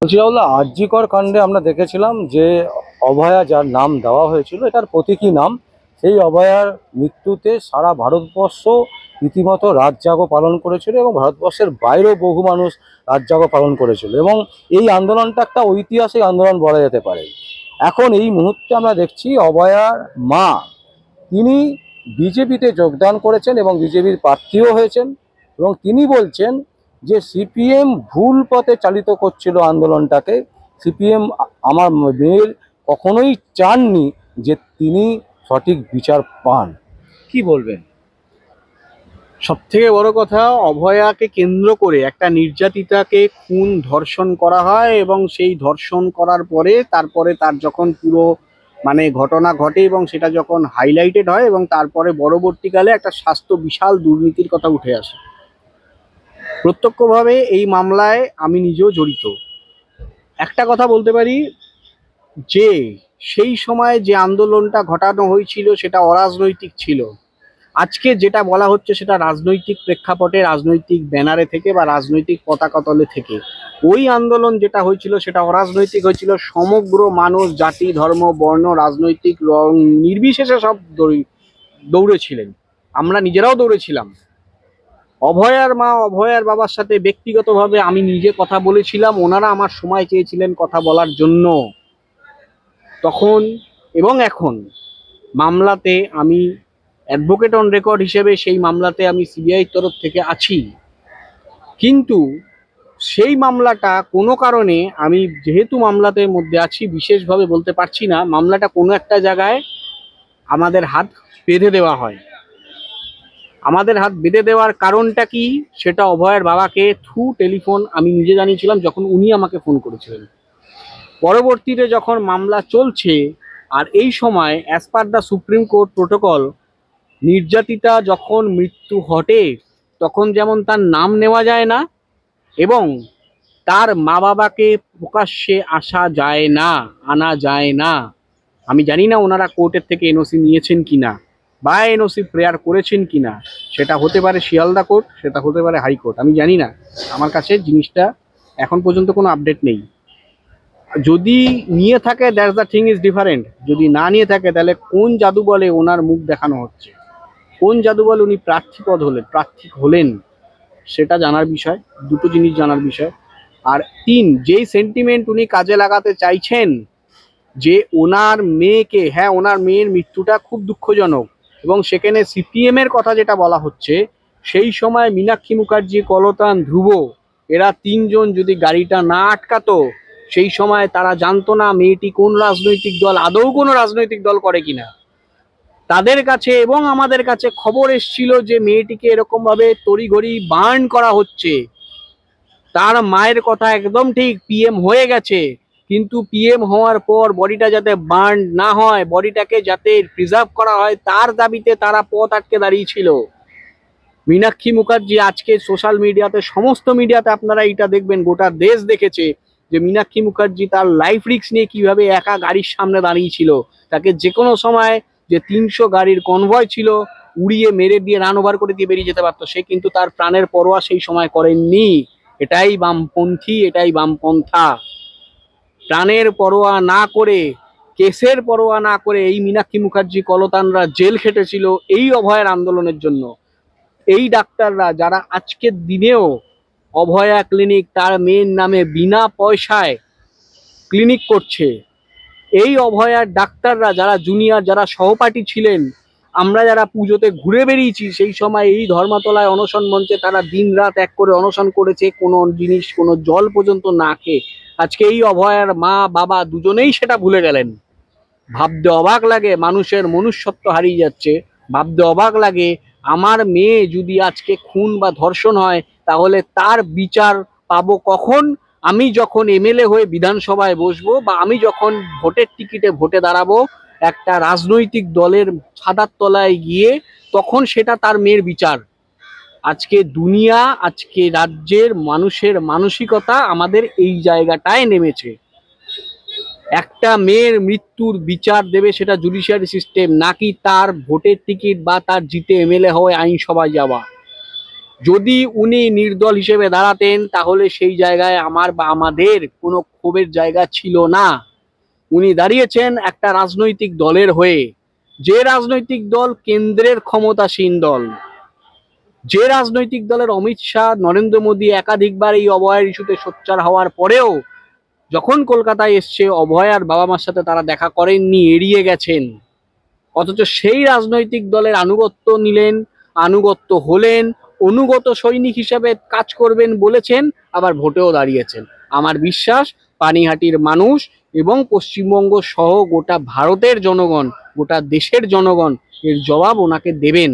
বলছি রাহুল, আর.জি. কর কাণ্ডে আমরা দেখেছিলাম যে অভয়া যার নাম দেওয়া হয়েছিল, এটার প্রতীকী নাম, সেই অভয়ার মৃত্যুতে সারা ভারতবর্ষ রীতিমতো রাতজাগো পালন করেছিল এবং ভারতবর্ষের বাইরেও বহু মানুষ রাতজাগো পালন করেছিল এবং এই আন্দোলনটা একটা ঐতিহাসিক আন্দোলন বলা যেতে পারে। এখন এই মুহূর্তে আমরা দেখছি অভয়ার মা, তিনি বিজেপিতে যোগদান করেছেন এবং বিজেপির প্রার্থীও হয়েছেন এবং তিনি বলছেন যে সিপিএম ভুল পথে চালিত করছিল আন্দোলনটাকে। সিপিএম আমার মেয়ের কখনোই চাননি যে তিনি সঠিক বিচার পান। কি বলবেন? সব থেকে বড় কথা, অভয়াকে কেন্দ্র করে একটা নির্যাতিতাকে খুন ধর্ষণ করা হয় এবং সেই ধর্ষণ করার পরে তারপরে তার যখন পুরো ঘটনা ঘটে এবং সেটা যখন হাইলাইটেড হয় এবং তারপরে পরবর্তীকালে একটা স্বাস্থ্য বিশাল দুর্নীতির কথা উঠে আসে। প্রত্যক্ষভাবে এই মামলায় আমি নিজেও জড়িত। একটা কথা বলতে পারি যে সেই সময় যে আন্দোলনটা ঘটানো হয়েছিল সেটা অরাজনৈতিক ছিল। আজকে যেটা বলা হচ্ছে সেটা রাজনৈতিক প্রেক্ষাপটে, রাজনৈতিক ব্যানারে থেকে বা রাজনৈতিক পতাকা তলে থেকে। ওই আন্দোলন যেটা হয়েছিল সেটা অরাজনৈতিক হয়েছিল। সমগ্র মানুষ, জাতি, ধর্ম, বর্ণ, রাজনৈতিক রং নির্বিশেষে সব দৌড়েছিলেন। আমরা নিজেরাও দৌড়েছিলাম। অভয়ার মা, অভয়ার বাবার সাথে ব্যক্তিগতভাবে আমি নিজে কথা বলেছিলাম। ওনারা আমার সময় চেয়েছিলেন কথা বলার জন্য। তখন এবং এখন মামলাতে আমি অ্যাডভোকেট অন রেকর্ড হিসেবে সেই মামলাতে আমি সিবিআই তরফ থেকে আছি। কিন্তু সেই মামলাটা কোনো কারণে আমি যেহেতু মামলাতে মধ্যে আছি, বিশেষভাবে বলতে পারছি না, মামলাটা কোনো একটা জায়গায় আমাদের হাত বেঁধে দেওয়া হয়। আমাদের হাত বেঁধে দেওয়ার কারণটা কি সেটা অভয়ের বাবাকে থ্রু টেলিফোন আমি নিজে জানিয়েছিলাম যখন উনি আমাকে ফোন করেছিলেন। পরবর্তীতে যখন মামলা চলছে আর এই সময় as per the supreme court protocol, নির্যাতিতা যখন মৃত্যু ঘটে তখন যেমন তার নাম নেওয়া যায় না এবং তার মা বাবাকে প্রকাশ্যে আনা যায় না। আমি জানি না ওনারা কোর্টের থেকে এনওসি নিয়েছেন কিনা বা এনওসি প্রেয়ার করেছেন কিনা। সেটা হতে পারে শিয়ালদা কোর্ট, সেটা হতে পারে হাইকোর্ট, আমি জানি না। আমার কাছে জিনিসটা এখন পর্যন্ত কোনো আপডেট নেই। যদি নিয়ে থাকে that's the thing is different. যদি না নিয়ে থাকে তাহলে কোন জাদু বলে ওনার মুখ দেখানো হচ্ছে, কোন জাদু বলে উনি প্রার্থী হলেন সেটা জানার বিষয়। দুটো জিনিস জানার বিষয়। আর তিন, যেই সেন্টিমেন্ট উনি কাজে লাগাতে চাইছেন যে ওনার মেয়েকে, হ্যাঁ ওনার মেয়ের মৃত্যুটা খুব দুঃখজনক এবং সেখানে সিপিএম এর কথা যেটা বলা হচ্ছে, সেই সময় মীনাক্ষী মুখার্জি, কলতান, ধ্রুব, এরা তিনজন যদি গাড়িটা না আটকাতো, সেই সময় তারা জানতো না মেয়েটি কোন রাজনৈতিক দল, আদৌ কোনো রাজনৈতিক দল করে কিনা। তাদের কাছে এবং আমাদের কাছে খবর এসেছিল যে মেয়েটিকে এরকম ভাবে তড়িঘড়ি বার্ন করা হচ্ছে। তার মায়ের কথা একদম ঠিক, পিএম হয়ে গেছে, কিন্তু পিএম হওয়ার পর বডিটা যাতে বার্ন না হয়, বডিটাকে যাতে প্রিজার্ভ করা হয়, তার দাবিতে তারা পথ আটকে দাঁড়িয়েছিল। মীনাক্ষী মুখার্জি আজকে সোশ্যাল মিডিয়াতে, সমস্ত মিডিয়াতে আপনারা এটা দেখবেন, গোটা দেশ দেখেছে যে মীনাক্ষী মুখার্জি তার লাইফ রিস্ক নিয়ে কিভাবে একা গাড়ির সামনে দাঁড়িয়েছিল। তাকে যে কোনো সময় যে 300 গাড়ির কনভয় ছিল উড়িয়ে মেরে দিয়ে রান ওভার করে দিয়ে বেরিয়ে যেতে পারতো, সে কিন্তু তার প্রাণের পরোয়া সেই সময় করেননি। এটাই বামপন্থী, এটাই বামপন্থা। প্রাণের পরোয়া না করে, কেসের পরোয়া না করে এই মীনাক্ষী মুখার্জি, কলতানরা জেল খেটেছিল এই অভয়ের আন্দোলনের জন্য। এই ডাক্তাররা যারা আজকের দিনেও অভয়া ক্লিনিক তার মেয়ের নামে বিনা পয়সায় ক্লিনিক করছে, এই অভয়ার ডাক্তাররা যারা জুনিয়র, যারা সহপাঠী ছিলেন, আমরা যারা পুজোতে ঘুরে বেরিয়েছি সেই সময় এই ধর্মতলায় অনশন মঞ্চে তারা দিন রাত এক করে অনশন করেছে, কোনো জিনিস, কোনো জল পর্যন্ত না খেয়ে। আজকে এই অভয়ার মা বাবা দুজনেই সেটা ভুলে গেলেন। ভাবতে অবাক লাগে, মানুষের মনুষ্যত্ব হারিয়ে যাচ্ছে। ভাবতে অবাক লাগে, আমার মেয়ে যদি আজকে খুন বা ধর্ষণ হয় তাহলে তার বিচার পাবো কখন? আমি যখন এমএলএ হয়ে বিধানসভায় বসবো বা আমি যখন ভোটের টিকিটে ভোটে দাঁড়াবো একটা রাজনৈতিক দলের ছাদার তলায় গিয়ে, তখন সেটা তার মেয়ের বিচার। আজকে দুনিয়া, আজকে রাজ্যের মানুষের মানসিকতা আমাদের এই জায়গাটায় নেমেছে। একটা মেয়ের মৃত্যুর বিচার দেবে সেটা জুডিশিয়ারি সিস্টেম, নাকি তার ভোটের টিকিট বা তার জিতে এমএলএ হয়ে আইনসভায় যাওয়া। যদি উনি নির্দল হিসেবে দাঁড়াতেন তাহলে সেই জায়গায় আমার বা আমাদের কোনো ক্ষোভের জায়গা ছিল না। উনি দাঁড়িয়েছেন একটা রাজনৈতিক দলের হয়ে, যে রাজনৈতিক দল কেন্দ্রের ক্ষমতাসীন দল, যে রাজনৈতিক দলের অমিত শাহ, নরেন্দ্র মোদী একাধিকবার এই অভয়ার ইস্যুতে সোচ্চার হওয়ার পরেও যখন কলকাতায় এসছে অভয়ার বাবা মার সাথে তারা দেখা করেননি, এড়িয়ে গেছেন। অথচ সেই রাজনৈতিক দলের আনুগত্য নিলেন, আনুগত্য হলেন, অনুগত সৈনিক হিসেবে কাজ করবেন বলেছেন, আবার ভোটেও দাঁড়িয়েছেন। আমার বিশ্বাস পানিহাটির মানুষ এবং পশ্চিমবঙ্গ সহ গোটা ভারতের জনগণ, গোটা দেশের জনগণ এর জবাব ওনাকে দেবেন,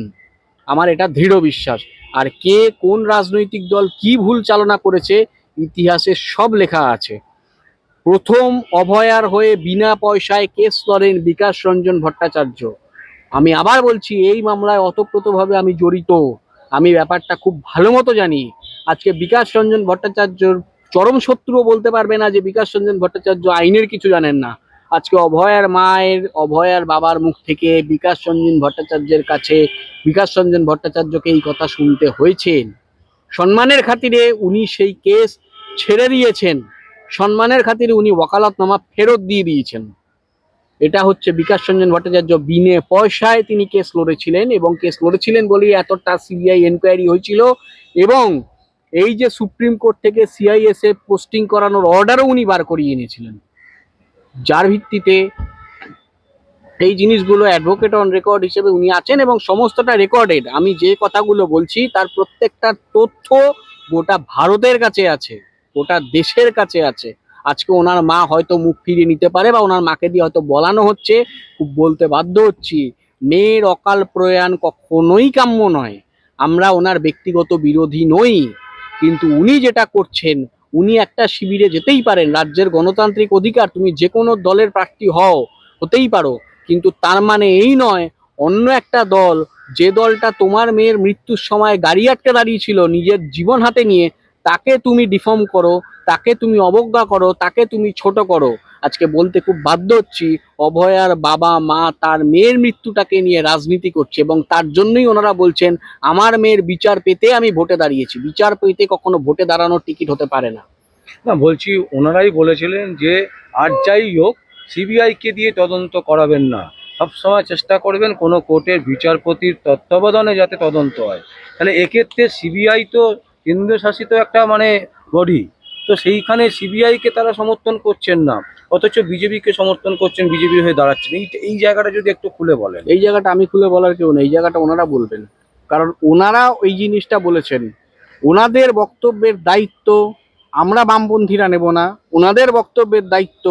আমার এটা দৃঢ় বিশ্বাস। আর কে কোন রাজনৈতিক দল কি ভুল চালনা করেছে ইতিহাসে সব লেখা আছে। প্রথম অভয়ার হয়ে বিনা পয়সায় কেস লড়েন বিকাশ রঞ্জন ভট্টাচার্য। আমি আবার বলছি, এই মামলায় ওতপ্রোতভাবে আমি জড়িত, আমি ব্যাপারটা খুব ভালো মতো জানি। আজকে বিকাশ রঞ্জন ভট্টাচার্যর চরম শত্রুও বলতে পারবে না যে বিকাশ রঞ্জন ভট্টাচার্য আইনের কিছু জানেন না। আজকে অভয়ার মায়ের, অভয়ার বাবার মুখ থেকে বিকাশ রঞ্জন ভট্টাচার্যের কাছে বিকাশ রঞ্জন ভট্টাচার্যকে এই কথা শুনতে হয়েছে। সম্মানের খাতিরে উনি সেই কেস ছেড়ে দিয়েছেন, সম্মানের খাতিরে উনি ওকালতনামা ফেরত দিয়ে দিয়েছেন। এটা হচ্ছে বিকাশ রঞ্জন ভট্টাচার্য বিনে পয়সায় তিনি কেস লড়েছিলেন, এবং কেস লড়েছিলেন বলেই এতটা সিবিআই এনকোয়ারি হয়েছিল, এবং এই যে সুপ্রিম কোর্ট থেকে সিআইএসএফ পোস্টিং করানোর অর্ডারও উনি বার করিয়ে এনেছিলেন, যার ভিত্তিতে এই জিনিসগুলো অ্যাডভোকেট অন রেকর্ড হিসেবে উনি আছেন, এবং সমস্তটা রেকর্ডেড। আমি যে কথাগুলো বলছি তার প্রত্যেকটা তথ্য গোটা ভারতের কাছে আছে, গোটা দেশের কাছে আছে। আজকে ওনার মা হয়তো মুখ ফিরিয়ে নিতে পারে, বা ওনার মাকে দিয়ে হয়তো বলানো হচ্ছে, খুব বলতে বাধ্য হচ্ছি, মেয়ের অকাল প্রয়াণ কখনোই কাম্য নয়। আমরা ওনার ব্যক্তিগত বিরোধী নই, কিন্তু উনি যেটা করছেন, উনি একটা শিবিরে যেতেই পারেন, রাজ্যের গণতান্ত্রিক অধিকার, তুমি যে কোনো দলের প্রার্থী হতেই পারো, কিন্তু তার মানে এই নয় অন্য একটা দল, যে দলটা তোমার মেয়ের মৃত্যুর সময় গাড়ি আটকে দাঁড়িয়েছিল নিজের জীবন হাতে নিয়ে, তাকে তুমি ডিফর্ম করো, তাকে তুমি অবজ্ঞা করো, তাকে তুমি ছোট করো। আজকে বলতে খুব বাধ্য হচ্ছি, অভয়ার বাবা মা তার মেয়ের মৃত্যুটাকে নিয়ে রাজনীতি করছে, এবং তার জন্যই ওনারা বলছেন আমার মেয়ের বিচার পেতে আমি ভোটে দাঁড়িয়েছি। বিচার পেতে কখনো ভোটে দাঁড়ানোর টিকিট হতে পারে না। না, বলছি ওনারাই বলেছিলেন যে আর যাই হোক সিবিআইকে দিয়ে তদন্ত করাবেন না, সবসময় চেষ্টা করবেন কোনো কোর্টের বিচারপতির তত্ত্বাবধানে যাতে তদন্ত হয়। তাহলে এক্ষেত্রে সিবিআই তো কেন্দ্রীয় শাসিত একটা মানে বডি, তো সেইখানে সিবিআইকে তারা সমর্থন করছেন না, অথচ বিজেপিকে সমর্থন করছেন, বিজেপি হয়ে দাঁড়াচ্ছেন। এই জায়গাটা যদি একটু খুলে বলেন। এই জায়গাটা আমি খুলে বলার কেউ নেই, এই জায়গাটা ওনারা বলবেন, কারণ ওনারা ওই জিনিসটা বলেছেন। ওনাদের বক্তব্যের দায়িত্ব আমরা বামপন্থীরা নেব না, ওনাদের বক্তব্যের দায়িত্ব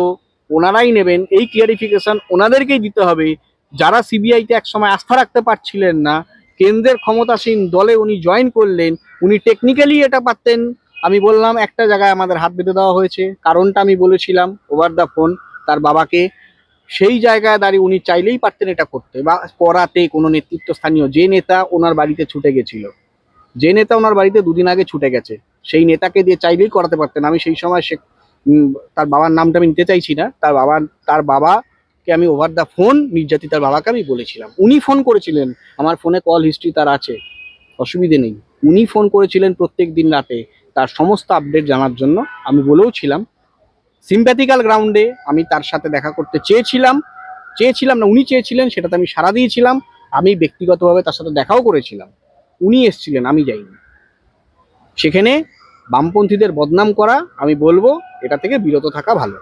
ওনারাই নেবেন। এই ক্লিয়ারিফিকেশন ওনাদেরকেই দিতে হবে। যারা সিবিআইতে একসময় আস্থা রাখতে পারছিলেন না, কেন্দ্রের ক্ষমতাসীন দলে উনি জয়েন করলেন, উনি টেকনিক্যালি এটা পারতেন। আমি বললাম একটা জায়গায় আমাদের হাত বেঁধে দেওয়া হয়েছে, কারণটা আমি বলেছিলাম ওভার দ্য ফোন তার বাবাকে। সেই জায়গায় দাঁড়িয়ে উনি চাইলেই পারতেন এটা করতে, বা করাতে কোনো নেতৃত্বস্থানীয় যে নেতা ওনার বাড়িতে ছুটে গেছিল, যে নেতা ওনার বাড়িতে দুদিন আগে ছুটে গেছে, সেই নেতাকে দিয়ে চাইলেই করাতে পারতেন। আমি সেই সময় সে তার বাবার নামটা আমি নিতে চাইছি না, তার বাবাকে আমি ওভার দ্য ফোন নির্যাতিত তার বাবাকে আমি বলেছিলাম। উনি ফোন করেছিলেন, আমার ফোনে কল হিস্ট্রি তার আছে, অসুবিধে নেই। উনি ফোন করেছিলেন প্রত্যেক দিন রাতে তার সমস্ত আপডেট জানার জন্য। আমি বলেও ছিলাম সিম্প্যাথিক্যাল গ্রাউন্ডে আমি তার সাথে দেখা করতে চেয়েছিলাম না, উনি চেয়েছিলেন, সেটাতে আমি সাড়া দিয়েছিলাম। আমি ব্যক্তিগতভাবে তার সাথে দেখাও করেছিলাম, উনি এসেছিলেন, আমি যাইনি। সেখানে বামপন্থীদের বদনাম করা, আমি বলবো এটা থেকে বিরত থাকা ভালো।